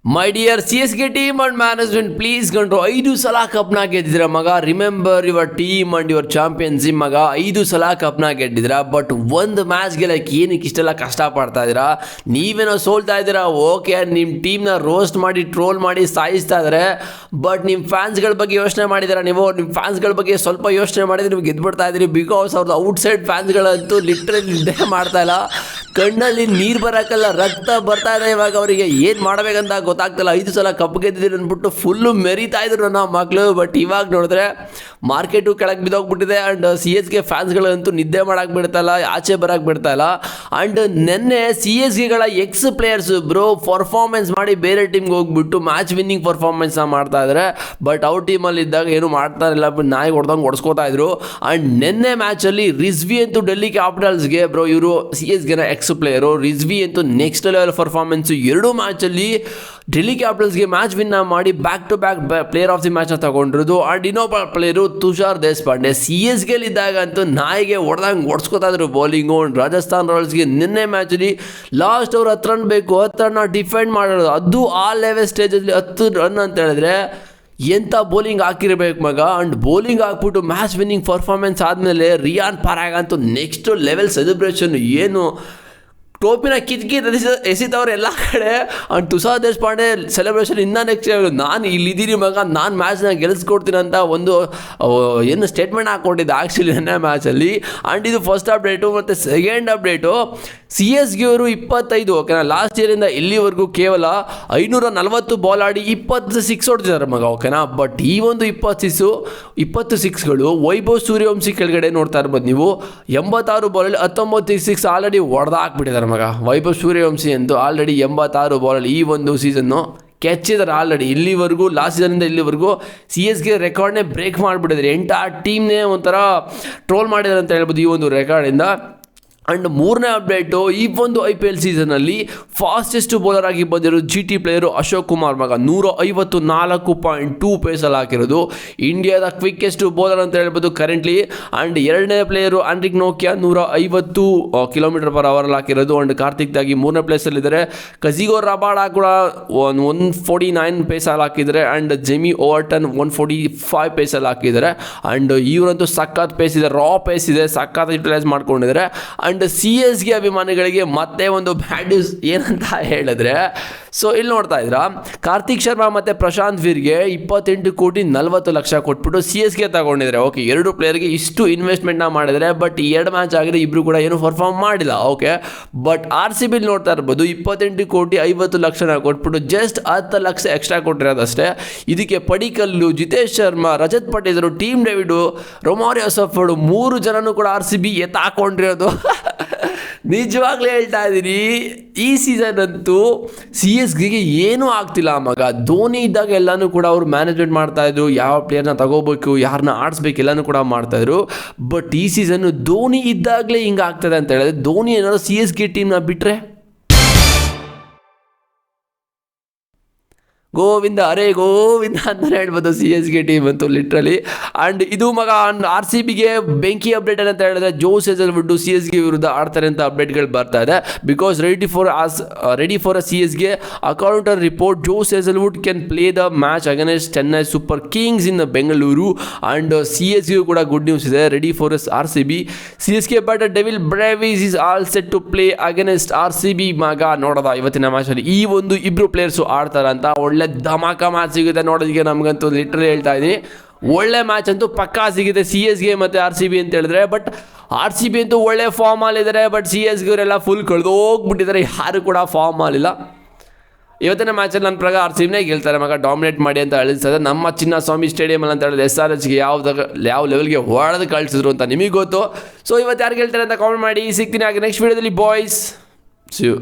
My dear C S K team and management please ಕಂಡ್ರು 5 ಸಲ ಕಪ್ನ ಗೆದ್ದಿದ್ರ ಮಗ. Remember your team and your ಚಾಂಪಿಯನ್ಸಿ ಮಗ. 5 ಸಲ ಕಪ್ನ ಗೆದ್ದಿದ್ರ. ಬಟ್ ಒಂದು ಮ್ಯಾಚ್ ಗೆಲ್ಲಕ್ಕೆ ಏನಕ್ಕೆ ಇಷ್ಟೆಲ್ಲ ಕಷ್ಟಪಡ್ತಾ ಇದ್ದೀರಾ? ನೀವೇನೋ ಸೋಲ್ತಾ ಇದ್ದೀರಾ, ಓಕೆ. ನಿಮ್ಮ ಟೀಮ್ನ ರೋಸ್ಟ್ ಮಾಡಿ ಟ್ರೋಲ್ ಮಾಡಿ ಸಾಯಿಸ್ತಾ ಇದ್ದಾರೆ. ಬಟ್ ನಿಮ್ಮ ಫ್ಯಾನ್ಸ್ಗಳ ಬಗ್ಗೆ ಯೋಚನೆ ಮಾಡಿದ್ದೀರಾ? ನೀವು ನಿಮ್ಮ ಫ್ಯಾನ್ಸ್ಗಳ ಬಗ್ಗೆ ಸ್ವಲ್ಪ ಯೋಚನೆ ಮಾಡಿದ್ರೆ ನೀವು ಗೆದ್ಬಿಡ್ತಾ ಇದ್ದೀರಿ. ಬಿಕಾಸ್ ಅವ್ರದ್ದು ಔಟ್ಸೈಡ್ ಫ್ಯಾನ್ಸ್ಗಳಂತೂ ಲಿಟ್ರಲಿ ನಿದ್ದೆ ಮಾಡ್ತಾ ಇಲ್ಲ. ಕಣ್ಣಲ್ಲಿ ನೀರು ಬರೋಕ್ಕಲ್ಲ, ರಕ್ತ ಬರ್ತಾ ಇದೆ. ಇವಾಗ ಅವರಿಗೆ ಏನು ಮಾಡಬೇಕಂತ ಗೊತ್ತಾಗ್ತಿಲ್ಲ. 5 ಸಲ ಕಪ್ ಗೆದ್ದಿದ್ದೀರಿ ಅಂದ್ಬಿಟ್ಟು ಫುಲ್ಲು ಮೆರಿತಾ ಇದ್ರು ನಮ್ಮ ಮಕ್ಕಳು. ಬಟ್ ಇವಾಗ ನೋಡಿದ್ರೆ ಮಾರ್ಕೆಟು ಕೆಳಗೆ ಬಿದ್ದೋಗ್ಬಿಟ್ಟಿದೆ. ಆ್ಯಂಡ್ ಸಿ ಎಸ್ ಗೆ ಫ್ಯಾನ್ಸ್ಗಳಂತೂ ನಿದ್ದೆ ಮಾಡೋಕ್ಕೆ ಬಿಡ್ತಾಯಿಲ್ಲ, ಆಚೆ ಬರೋಕ್ಕೆ ಬಿಡ್ತಾಯಿಲ್ಲ. ಆ್ಯಂಡ್ ನೆನ್ನೆ ಸಿ ಎಸ್ ಗೆಗಳ ಎಕ್ಸ್ ಪ್ಲೇಯರ್ಸ್ ಬ್ರೋ ಪರ್ಫಾರ್ಮೆನ್ಸ್ ಮಾಡಿ ಬೇರೆ ಟೀಮ್ಗೆ ಹೋಗ್ಬಿಟ್ಟು ಮ್ಯಾಚ್ ವಿನ್ನಿಂಗ್ ಪರ್ಫಾರ್ಮೆನ್ಸ್ನ ಮಾಡ್ತಾ ಇದ್ದಾರೆ. ಬಟ್ ಅವ್ರ ಟೀಮಲ್ಲಿ ಇದ್ದಾಗ ಏನು ಮಾಡ್ತಾ ಇಲ್ಲ, ನಾಯಿ ಹೊಡೆದಂಗೆ ಹೊಡ್ಸ್ಕೋತಾ ಇದ್ರು. ಆ್ಯಂಡ್ ನೆನ್ನೆ ಮ್ಯಾಚಲ್ಲಿ ರಿಜ್ವಿ ಅಂತೂ ಡೆಲ್ಲಿ ಕ್ಯಾಪಿಟಲ್ಸ್ಗೆ ಬ್ರೋ, ಇವರು ಸಿ ಎಸ್ ಗೆನ ಎಕ್ಸ್ ಪ್ಲೇಯರು. ರಿಜ್ವಿ ಅಂತೂ ನೆಕ್ಸ್ಟ್ ಲೆವೆಲ್ ಪರ್ಫಾರ್ಮೆನ್ಸು. 2 ಮ್ಯಾಚಲ್ಲಿ ಡೆಲ್ಲಿ ಕ್ಯಾಪಿಟಲ್ಸ್ಗೆ ಮ್ಯಾಚ್ ವಿನ್ ಮಾಡಿ back to back player of the ಮ್ಯಾಚ್ನ ತಗೊಂಡಿರೋದು. ಆ್ಯಂಡ್ ಇನ್ನೊಬ್ಬ player Tushar Deshpande. C S ಗೆಲ್ಲಿದ್ದಾಗ ಅಂತೂ ನಾಯಿಗೆ ಹೊಡೆದಂಗೆ ಹೊಡ್ಸ್ಕೊತಾ ಇದ್ರು ಬೌಲಿಂಗು. ರಾಜಸ್ಥಾನ್ ರಾಯಲ್ಸ್ಗೆ ನಿನ್ನೆ ಮ್ಯಾಚಲ್ಲಿ ಲಾಸ್ಟ್ ಅವ್ರು 10 ರನ್ ಬೇಕು, 10 ರನ್ನ ಡಿಫೆಂಡ್ ಮಾಡೋದು, ಅದು ಆ ಲೆವೆಲ್ ಸ್ಟೇಜಲ್ಲಿ 10 ರನ್ ಅಂತ ಹೇಳಿದ್ರೆ ಎಂಥ ಬೌಲಿಂಗ್ ಹಾಕಿರ್ಬೇಕು ಮಗ. ಆ್ಯಂಡ್ ಬೌಲಿಂಗ್ ಹಾಕ್ಬಿಟ್ಟು ಮ್ಯಾಚ್ ವಿನ್ನಿಂಗ್ ಪರ್ಫಾರ್ಮೆನ್ಸ್ ಆದಮೇಲೆ ರಿಯಾನ್ ಪರಾಗ್ ಅಂತೂ ನೆಕ್ಸ್ಟ್ ಲೆವೆಲ್ ಸೆಲೆಬ್ರೇಷನ್, ಏನು ಟೋಪಿನ ಕಿತ್ಕಿ ಎಸಿತವ್ರು ಎಲ್ಲ ಕಡೆ. ಆ್ಯಂಡ್ ತುಷಾರ್ ದೇಶಪಾಂಡೆ ಸೆಲೆಬ್ರೇಷನ್ ಇನ್ನೂ ನೆಕ್ಸ್ಟ್. ನಾನು ಇಲ್ಲಿದ್ದೀನಿ ಮಗ, ನಾನು ಮ್ಯಾಚ್ನ ಗೆಲ್ಲಿಸ್ಕೊಡ್ತೀನಿ ಅಂತ ಒಂದು ಏನು ಸ್ಟೇಟ್ಮೆಂಟ್ ಹಾಕ್ಕೊಟ್ಟಿದ್ದೆ ಆ್ಯಕ್ಚುಲಿ ನೆನ್ನೆ ಮ್ಯಾಚಲ್ಲಿ. ಆ್ಯಂಡ್ ಇದು ಫಸ್ಟ್ ಅಪ್ಡೇಟು. ಮತ್ತು ಸೆಕೆಂಡ್ ಅಪ್ಡೇಟು, ಸಿ ಎಸ್ ಗೆ ಅವರು 25, ಓಕೆನಾ, ಲಾಸ್ಟ್ ಇಯರಿಂದ ಇಲ್ಲಿವರೆಗೂ ಕೇವಲ 540 ಬಾಲ್ ಆಡಿ 20 ಸಿಕ್ಸ್ ಹೊಡ್ತಿದ್ದಾರೆ ಮಗ, ಓಕೆನಾ. ಬಟ್ ಈ ಒಂದು 20 ಸಿಕ್ಸ್ಗಳು ವೈಭವ್ ಸೂರ್ಯವಂಶಿ ಕೆಳಗಡೆ ನೋಡ್ತಾ ಇರ್ಬೋದು ನೀವು. 86 ಬಾಲಲ್ಲಿ 19 ಸಿಕ್ಸ್ ಆಲ್ರೆಡಿ ಹೊಡೆದಾಕ್ಬಿಟ್ಟಿದ್ದಾರೆ ಮಗ. ವೈಭವ್ ಸೂರ್ಯವಂಶಿ ಅಂತೂ ಆಲ್ರೆಡಿ 86 ಬಾಲಲ್ಲಿ ಈ ಒಂದು ಸೀಸನ್ನು ಕೆಚ್ಚಿದ್ದಾರೆ ಆಲ್ರೆಡಿ. ಇಲ್ಲಿವರೆಗೂ ಲಾಸ್ಟ್ ಸೀಸನಿಂದ ಇಲ್ಲಿವರೆಗೂ ಸಿ ಎಸ್ ಗೆ ರೆಕಾರ್ಡ್ನೇ ಬ್ರೇಕ್ ಮಾಡಿಬಿಟ್ಟಿದ್ದಾರೆ. ಎಂಟೈರ್ ಟೀಮ್ನೇ ಒಂಥರ ಟ್ರೋಲ್ ಮಾಡಿದ್ದಾರೆ ಅಂತ ಹೇಳ್ಬೋದು ಈ ಒಂದು ರೆಕಾರ್ಡಿಂದ. ಆ್ಯಂಡ್ 3ನೇ ಅಪ್ಡೇಟು, ಈ ಒಂದು IPL ಸೀಸನಲ್ಲಿ ಫಾಸ್ಟೆಸ್ಟ್ ಬೌಲರ್ ಆಗಿ ಬಂದಿರೋ GT ಪ್ಲೇಯರು ಅಶೋಕ್ ಕುಮಾರ್ ಮಗ. 154.2 ಪೇಸಲ್ಲಿ ಹಾಕಿರೋದು. ಇಂಡಿಯಾದ ಕ್ವಿಕ್ಕೆಸ್ಟ್ ಬೌಲರ್ ಅಂತ ಹೇಳ್ಬೋದು ಕರೆಂಟ್ಲಿ. ಆ್ಯಂಡ್ 2ನೇ ಪ್ಲೇಯರು ಆಂಡ್ರಿಕ್ ನೋಕಿಯಾ 150 km/h ಹಾಕಿರೋದು. ಆ್ಯಂಡ್ ಕಾರ್ತಿಕ್ ದಾಗಿ 3ನೇ ಪ್ಲೇಸಲ್ಲಿದ್ದಾರೆ. ಕಜಿಗೋ ರಬಾಡಾ ಕೂಡ 149 ಪೇಸಲ್ಲಿ ಹಾಕಿದ್ದಾರೆ. ಆ್ಯಂಡ್ ಜೆಮಿ ಓವರ್ಟನ್ 145 ಪೇಸಲ್ಲಿ ಹಾಕಿದ್ದಾರೆ. ಆ್ಯಂಡ್ ಇವರಂತೂ ಸಖತ್ ಪೇಸ್ ಇದೆ, ರಾ ಪೇಸ್ ಇದೆ, ಸಖತ್ ಯುಟಿಲೈಸ್ ಮಾಡ್ಕೊಂಡಿದ್ದಾರೆ. ಆ್ಯಂಡ್ ಸಿ ಎಸ್ ಗೆ ಅಭಿಮಾನಿಗಳಿಗೆ ಮತ್ತೆ ಒಂದು ಬ್ಯಾಡ್ ನ್ಯೂಸ್ ಏನಂತ ಹೇಳಿದ್ರೆ, ಸೊ ಇಲ್ಲಿ ನೋಡ್ತಾ ಇದ್ರ ಕಾರ್ತಿಕ್ ಶರ್ಮಾ ಮತ್ತು ಪ್ರಶಾಂತ್ ವೀರ್ಗೆ 28 ಕೋಟಿ 40 ಲಕ್ಷ ಕೊಟ್ಬಿಟ್ಟು ಸಿ ಎಸ್ ಗೆ ತಗೊಂಡಿದ್ದಾರೆ. ಓಕೆ, 2 ಪ್ಲೇಯರ್ಗೆ ಇಷ್ಟು ಇನ್ವೆಸ್ಟ್ಮೆಂಟ್ನ ಮಾಡಿದರೆ. ಬಟ್ 2 ಮ್ಯಾಚ್ ಆಗಿದೆ, ಇಬ್ಬರು ಕೂಡ ಏನು ಪರ್ಫಾರ್ಮ್ ಮಾಡಿಲ್ಲ. ಓಕೆ, ಬಟ್ RCB ನೋಡ್ತಾ ಇರ್ಬೋದು 28 ಕೋಟಿ 50 ಲಕ್ಷನ ಕೊಟ್ಬಿಟ್ಟು ಜಸ್ಟ್ 10 ಲಕ್ಷ ಎಕ್ಸ್ಟ್ರಾ ಕೊಟ್ಟಿರೋದಷ್ಟೇ. ಇದಕ್ಕೆ ಪಡಿಕಲ್ಲು, ಜಿತೇಶ್ ಶರ್ಮಾ, ರಜತ್ ಪಟೇಲ್, ಟೀಮ್ ಡೇವಿಡು, ರೊಮಾರಿಯೋ ಸಫರ್ಡ್ 3 ಜನನೂ ಕೂಡ RCB ಎತ್ತಾಕೊಂಡಿರೋದು. ನಿಜವಾಗ್ಲೂ ಹೇಳ್ತಾ ಇದ್ದೀನಿ, ಈ ಸೀಸನ್ ಅಂತೂ ಸಿ ಎಸ್ ಗೆ ಏನೂ ಆಗ್ತಿಲ್ಲ ಮಗ. ಧೋನಿ ಇದ್ದಾಗ ಎಲ್ಲನೂ ಕೂಡ ಅವರು ಮ್ಯಾನೇಜ್ಮೆಂಟ್ ಮಾಡ್ತಾಯಿದ್ರು, ಯಾವ ಪ್ಲೇಯರ್ನ ತಗೋಬೇಕು, ಯಾರನ್ನ ಆಡಿಸ್ಬೇಕು, ಎಲ್ಲನೂ ಕೂಡ ಮಾಡ್ತಾಯಿದ್ರು. ಬಟ್ ಈ ಸೀಸನ್ನು ಧೋನಿ ಇದ್ದಾಗಲೇ ಹಿಂಗೆ ಆಗ್ತದೆ ಅಂತ ಹೇಳಿದ್ರೆ, ಧೋನಿ ಏನಾದ್ರು ಸಿ ಎಸ್ ಗೆ ಟೀಮ್ನ ಬಿಟ್ಟರೆ ಗೋವಿಂದ ಅರೇ ಗೋವಿಂದ ಅಂತಲೇ ಹೇಳ್ಬೋದು ಸಿ ಎಸ್ ಗೆ ಟೀಮ್ ಅಂತೂ ಲಿಟ್ರಲಿ. ಆ್ಯಂಡ್ ಇದು ಮಗ RCB ಗೆ ಬೆಂಕಿ ಅಪ್ಡೇಟ್ ಅಂತ ಹೇಳಿದ್ರೆ, ಜೋಸ್ ಹೇಜಲ್ವುಡ್ ಸಿ ಎಸ್ ಗೆ ವಿರುದ್ಧ ಆಡ್ತಾರೆ ಅಂತ ಅಪ್ಡೇಟ್ಗಳು ಬರ್ತಾ ಇದೆ. Because ready for a C S K according to report, Josh Hazlewood can play the match against Chennai super kings in Bengaluru. And C S K ಕೂಡ ಗುಡ್ ನ್ಯೂಸ್ ಇದೆ, ready for RCB. C S K but Dewald Brevis is all set to play against RCB ಮಗ. ನೋಡೋದ ಇವತ್ತಿನ ಮ್ಯಾಚಲ್ಲಿ ಈ ಒಂದು ಇಬ್ಬರು players ಆಡ್ತಾರಂತ. ಒಳ್ಳೆ dhamaka match ಸಿಗುತ್ತೆ ನೋಡೋದಕ್ಕೆ ನಮಗಂತೂ ಲಿಟ್ರಲಿ ಹೇಳ್ತಾ ಇದ್ದೀನಿ. ಒಳ್ಳೆ ಮ್ಯಾಚ್ ಅಂತೂ ಪಕ್ಕಾ ಸಿಗುತ್ತೆ ಸಿ ಎಸ್ ಗೆ ಮತ್ತು RCB ಅಂತ ಹೇಳಿದ್ರೆ. ಬಟ್ RCB ಅಂತೂ ಒಳ್ಳೆ ಫಾರ್ಮಲ್ಲಿದ್ದಾರೆ. ಬಟ್ ಸಿ ಎಸ್ ಗೆ ಅವರೆಲ್ಲ ಫುಲ್ ಕಳೆದೋಗ್ಬಿಟ್ಟಿದ್ದಾರೆ, ಯಾರು ಕೂಡ ಫಾರ್ಮಲ್ಲಿಲ್ಲ. ಇವತ್ತಿನ ಮ್ಯಾಚಲ್ಲಿ ನನ್ನ ಪ್ರಕಾರ RCBನೇ ಗೆಲ್ತಾರೆ ಮಗ, ಡಾಮಿನೇಟ್ ಮಾಡಿ ಅಂತ ಹೇಳಿಸ್ತದೆ. ನಮ್ಮ ಚಿನ್ನಸ್ವಾಮಿ ಸ್ಟೇಡಿಯಮಲ್ಲಿ ಅಂತ ಹೇಳಿದ್ರೆ SRHಗೆ ಯಾವ ಲೆವೆಲ್ಗೆ ಹೊಡೆದು ಕಳಿಸಿದ್ರು ಅಂತ ನಿಮಗೆ ಗೊತ್ತು. ಸೊ ಇವತ್ತು ಯಾರು ಗೆಲ್ತಾರೆ ಅಂತ ಕಾಮೆಂಟ್ ಮಾಡಿ. ಸಿಗ್ತೀನಿ ಆಗ ನೆಕ್ಸ್ಟ್ ವೀಡಿಯೋದಲ್ಲಿ ಬಾಯ್ಸ್. C you.